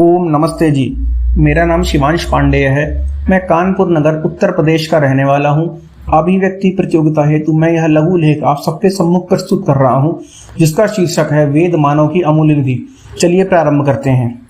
ओम नमस्ते जी। मेरा नाम शिवांश पांडेय है। मैं कानपुर नगर उत्तर प्रदेश का रहने वाला हूँ। अभिव्यक्ति प्रतियोगिता हेतु मैं यह लघु लेख आप सबके सम्मुख प्रस्तुत कर रहा हूँ, जिसका शीर्षक है वेद मानव की अमूल्य निधि। चलिए प्रारंभ करते हैं।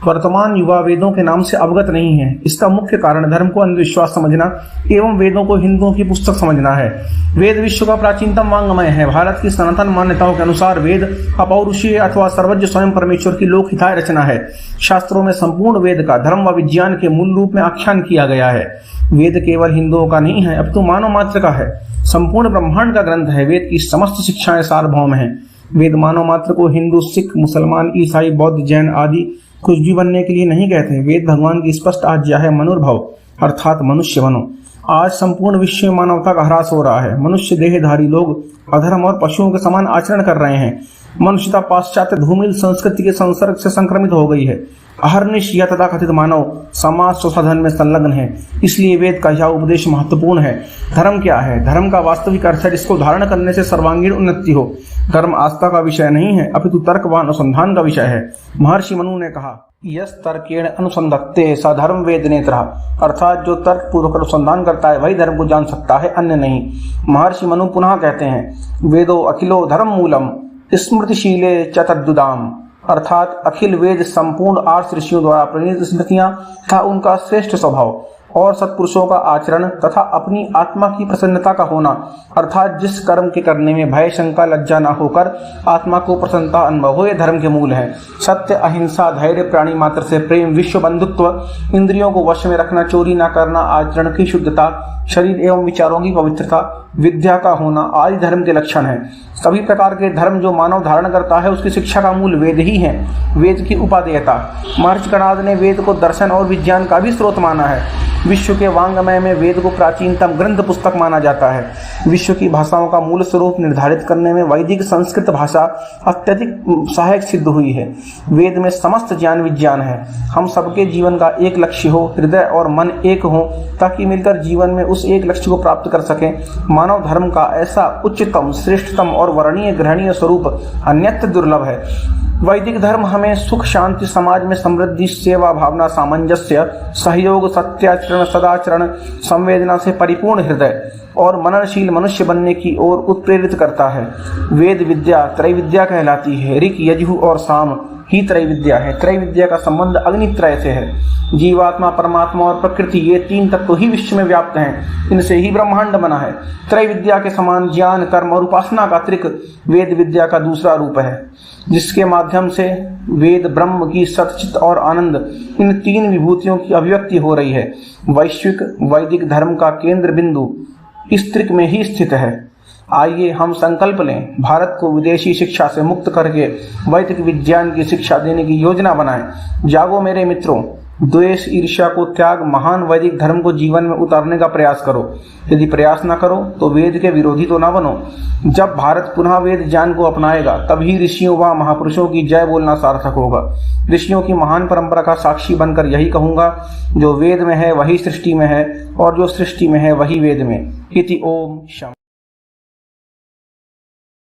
वर्तमान युवा वेदों के नाम से अवगत नहीं है। इसका मुख्य कारण धर्म को अंधविश्वास समझना एवं वेदों को हिंदुओं की पुस्तक समझना है। वेद विश्व का प्राचीनतम वांग्मय है। भारत की सनातन मान्यताओं के अनुसार वेद अपौरुषीय अथवा सर्वज्ञ स्वयं परमेश्वर की लोकहिताय रचना है। शास्त्रों में संपूर्ण वेद का धर्म व विज्ञान के मूल रूप में आख्यान किया गया है। वेद केवल हिंदुओं का नहीं है, अपितु मानव मात्र का है। संपूर्ण ब्रह्मांड का ग्रंथ है। वेद की समस्त शिक्षाएं सार्वभौम है। वेद मानव मात्र को हिंदू, सिख, मुसलमान, ईसाई, बौद्ध, जैन आदि कुछ भी बनने के लिए नहीं कहते। वेद भगवान की स्पष्ट आज्ञा है, मनुर्भव अर्थात मनुष्य बनो। आज संपूर्ण विश्व में मानवता का ह्रास हो रहा है। मनुष्य देहधारी लोग अधर्म और पशुओं के समान आचरण कर रहे हैं। मनुष्यता पाश्चात्य धूमिल संस्कृति के संसर्ग से संक्रमित हो गई है। अहर्निश या तथाकथित मानव समाज स्वसाधन में संलग्न है। इसलिए वेद का यह उपदेश महत्वपूर्ण है। धर्म क्या है? धर्म का वास्तविक अर्थ है जिसको धारण करने से सर्वांगीण उन्नति हो। धर्म आस्था का विषय नहीं है, अपितु तर्क व अनुसंधान का विषय है। महर्षि मनु ने कहा, यस तर्केण अनुसंधत्ते स धर्म वेद नेत्रः, अर्थात जो तर्क पूर्वक अनुसंधान करता है वही धर्म को जान सकता है, अन्य नहीं। महर्षि मनु पुनः कहते हैं, वेदो अखिलो धर्म मूलम स्मृतिशीले च तद्दुदाम, अर्थात अखिल वेद संपूर्ण आर्ष ऋषियों द्वारा प्रणीत स्मृतियां तथा उनका श्रेष्ठ स्वभाव और सत्पुरुषों का आचरण तथा अपनी आत्मा की प्रसन्नता का होना, अर्थात जिस कर्म के करने में भय, शंका, लज्जा न होकर आत्मा को प्रसन्नता अनुभव हो, ये धर्म के मूल है। सत्य, अहिंसा, धैर्य, प्राणी मात्र से प्रेम, विश्व बंधुत्व, इंद्रियों को वश में रखना, चोरी न करना, आचरण की शुद्धता, शरीर एवं विचारों की पवित्रता, विद्या का होना आदि धर्म के लक्षण हैं। सभी प्रकार के धर्म जो मानव धारण करता है उसकी शिक्षा का मूल वेद ही है। वेद की उपादेयता। महर्षि कणाद ने वेद को दर्शन और विज्ञान का भी स्रोत माना है। विश्व के वांग्मय में वेद को प्राचीनतम ग्रंथ पुस्तक माना जाता है। विश्व की भाषाओं का मूल स्वरूप निर्धारित करने में वैदिक संस्कृत भाषा अत्यधिक सहायक सिद्ध हुई है। वेद में समस्त ज्ञान विज्ञान है। हम सबके जीवन का एक लक्ष्य हो, हृदय और मन एक हो, ताकि मिलकर जीवन में उस एक लक्ष्य को प्राप्त कर सकें। मानव धर्म का ऐसा उच्चतम, श्रेष्ठतम और वर्णीय ग्रहणीय स्वरूप अन्यत्र दुर्लभ है। वैदिक धर्म हमें सुख, शांति, समाज में समृद्धि, सेवा भावना, सामंजस्य, सहयोग, सत्याचरण, सदाचरण, संवेदना से परिपूर्ण हृदय और मननशील मनुष्य बनने की ओर उत्प्रेरित करता है। वेद विद्या त्रैविद्या कहलाती है। ऋक, यजु और साम ही त्रैविद्या है। त्रैविद्या का संबंध अग्नित्रय से है। जीवात्मा, परमात्मा और प्रकृति, ये तीन तत्व ही विश्व में व्याप्त हैं। इनसे ही ब्रह्मांड बना है। त्रैविद्या के समान ज्ञान, कर्म और उपासना का त्रिक वेद विद्या का दूसरा रूप है, जिसके माध्यम से वेद ब्रह्म की सतचित और आनंद, इन तीन विभूतियों की अभिव्यक्ति हो रही है। वैश्विक वैदिक धर्म का केंद्र बिंदु इस त्रिक में ही स्थित है। आइए हम संकल्प लें, भारत को विदेशी शिक्षा से मुक्त करके वैदिक विज्ञान की शिक्षा देने की योजना बनाएं। जागो मेरे मित्रों, द्वेष, ईर्ष्या को त्याग, महान वैदिक धर्म को जीवन में उतारने का प्रयास करो। यदि प्रयास न करो तो वेद के विरोधी तो ना बनो। जब भारत पुनः वेद ज्ञान को अपनाएगा तभी ऋषियों व महापुरुषों की जय बोलना सार्थक होगा। ऋषियों की महान परंपरा का साक्षी बनकर यही कहूंगा, जो वेद में है वही सृष्टि में है और जो सृष्टि में है वही वेद में। इति ओम शम।